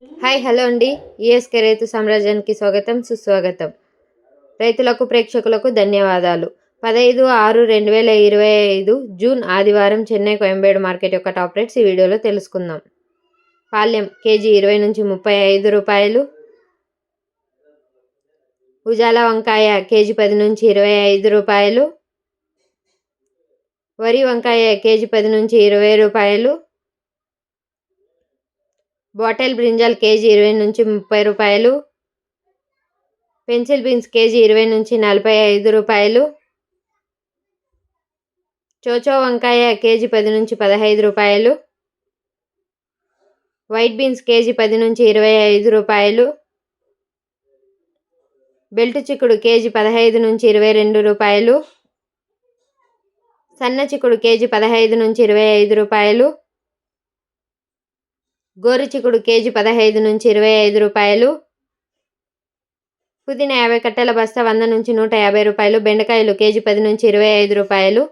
Hi hello అండి. ESK రైతు సామ్రాజ్యానికి స్వాగతం సుస్వాగతం. రైతులకు ప్రేక్షకులకు ధన్యవాదాలు. 15/6/2025 జూన్ ఆదివారం చెన్నై కోయంబేడు మార్కెట్ యొక్క టాప్ రేట్స్ ఈ వీడియోలో తెలుసుకుందాం. పాల్యం కేజీ 20 నుంచి 35 రూపాయలు. ఉజాల వంకాయ కేజీ 10 నుంచి 25 రూపాయలు. వరి వంకాయ కేజీ 10 నుంచి 20 రూపాయలు. బాటిల్ బ్రింజాల్ కేజీ 20 నుంచి 30 రూపాయలు. పెన్సిల్ బీన్స్ కేజీ 20 నుంచి 45 రూపాయలు. చోచో వంకాయ కేజీ 10 నుంచి 15 రూపాయలు. వైట్ బీన్స్ కేజీ 10 నుంచి 25 రూపాయలు. బెల్ట్ చిక్కుడు కేజీ 15 నుంచి 22 రూపాయలు. సన్న చిక్కుడు కేజీ 15 నుంచి 25 రూపాయలు. గోరు చిక్కుడు కేజీ 15 నుంచి 25 రూపాయలు. పుదీనా 50 కట్టల బస్తా 100 నుంచి 150 రూపాయలు. బెండకాయలు కేజీ 10 నుంచి 25 రూపాయలు.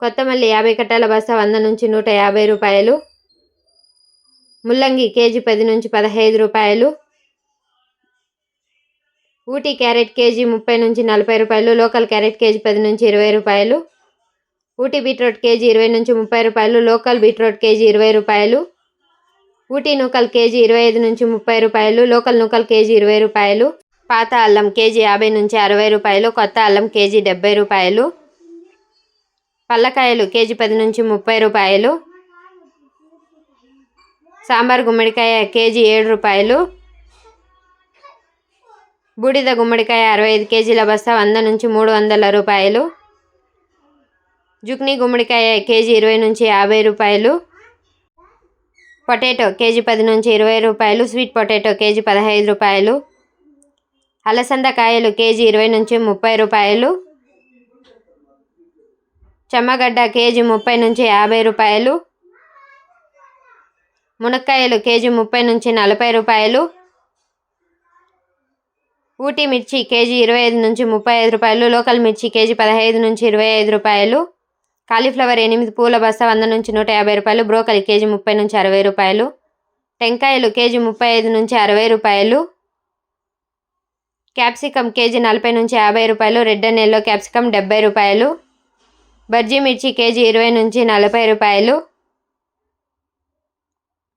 కొత్తమల్లి 50 కట్టల బస్తా 100 నుంచి 150 రూపాయలు. ముల్లంగి కేజీ 10 నుంచి 15 రూపాయలు. ఊటీ క్యారెట్ కేజీ 30 నుంచి 40 రూపాయలు. లోకల్ క్యారెట్ కేజీ 10 నుంచి 20 రూపాయలు. ఊటీ బీట్రూట్ కేజీ 20 నుంచి 30 రూపాయలు. లోకల్ బీట్రూట్ కేజీ 20 రూపాయలు. ఊటీ నూకల్ కేజీ 25 నుంచి 30 రూపాయలు. లోకల్ నూకల్ కేజీ 20 రూపాయలు. పాత అల్లం కేజీ 50 నుంచి 60 రూపాయలు. కొత్త అల్లం కేజీ 70 రూపాయలు. పల్లకాయలు కేజీ 10 నుంచి 30 రూపాయలు. సాంబార్ గుమ్మడికాయ కేజీ 7 రూపాయలు. బూడిద గుమ్మడికాయ 65 కేజీల బస్తా 100 నుంచి 300 రూపాయలు. జుక్నీ గుమ్మడికాయ కేజీ 20 నుంచి 50 రూపాయలు. పొటాటో కేజీ 10 నుంచి 20 రూపాయలు. స్వీట్ పొటాటో కేజీ 15 రూపాయలు. అలసంద కాయలు కేజీ 20 నుంచి 30 రూపాయలు. చెమ్మగడ్డ కేజీ 30 నుంచి 50 రూపాయలు. మునక్కాయలు కేజీ 30 నుంచి 40 రూపాయలు. ఊటీ మిర్చి కేజీ 25 నుంచి 35 రూపాయలు. లోకల్ మిర్చి కేజీ 15 నుంచి 25 రూపాయలు. కాలీఫ్లవర్ 8 పూల బస్తా 100 నుంచి 150 రూపాయలు. బ్రోకలి కేజీ 30 నుంచి 60 రూపాయలు. టెంకాయలు కేజీ 35 నుంచి 60 రూపాయలు. క్యాప్సికమ్ కేజీ 40 నుంచి 50 రూపాయలు. రెడ్ అండ్ ఎల్లో క్యాప్సికమ్ 70 రూపాయలు. బజ్జీ మిర్చి కేజీ 20 నుంచి 40 రూపాయలు.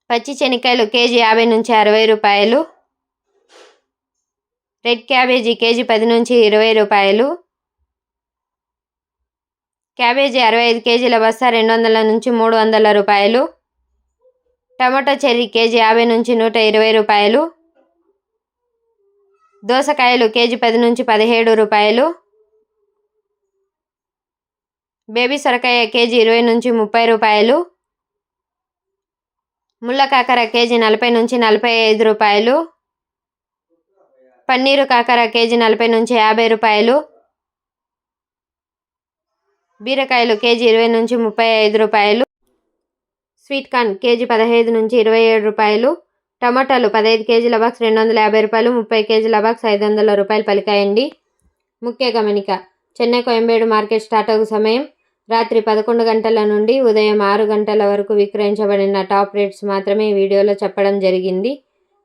పచ్చి శనక్కాయలు కేజీ 50 నుంచి 60 రూపాయలు. రెడ్ క్యాబేజీ కేజీ 10 నుంచి 20 రూపాయలు. క్యాబేజీ 65 కేజీల బస్తా 200 నుంచి 300 రూపాయలు. టమాటో చెర్రీ కేజీ 50 నుంచి 120 రూపాయలు. దోసకాయలు కేజీ 10 నుంచి 17 రూపాయలు. బేబీ సొరకాయ కేజీ 20 నుంచి 30 రూపాయలు. ముళ్ళ కాకర కేజీ 40 నుంచి 45 రూపాయలు. పన్నీరు కాకర కేజీ 40 నుంచి 50 రూపాయలు. బీరకాయలు కేజీ 20 నుంచి 35 రూపాయలు. స్వీట్ కార్న్ కేజీ 15 నుంచి 27 రూపాయలు. టమాటాలు 15 కేజీల బాక్స్ 250 రూపాయలు. 30 కేజీల బాక్స్ 500 రూపాయలు పలికాయండి. ముఖ్య గమనిక: చెన్నై కోయంబేడు మార్కెట్ స్టార్ట్ అయ్యే సమయం రాత్రి 11 గంటల నుండి ఉదయం 6 గంటల వరకు విక్రయించబడిన టాప్ రేట్స్ మాత్రమే ఈ వీడియోలో చెప్పడం జరిగింది.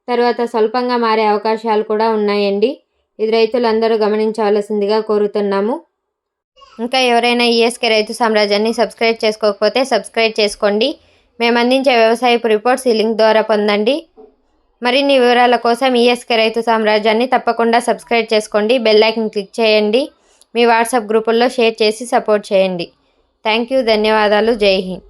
తర్వాత స్వల్పంగా మారే అవకాశాలు కూడా ఉన్నాయండి. ఇది రైతులందరూ గమనించవలసిందిగా కోరుతున్నాము. ఇంకా ఎవరైనా ఈఎస్కే రైతు సామ్రాజ్యాన్ని సబ్స్క్రైబ్ చేసుకోకపోతే సబ్స్క్రైబ్ చేసుకోండి. మేము అందించే వ్యవసాయపు రిపోర్ట్స్ ఈ లింక్ ద్వారా పొందండి. మరిన్ని వివరాల కోసం ఈఎస్కే రైతు సామ్రాజ్యాన్ని తప్పకుండా సబ్స్క్రైబ్ చేసుకోండి. బెల్ ఐకాన్ క్లిక్ చేయండి. మీ వాట్సాప్ గ్రూపుల్లో షేర్ చేసి సపోర్ట్ చేయండి. Thank you. ధన్యవాదాలు. జై హింద్.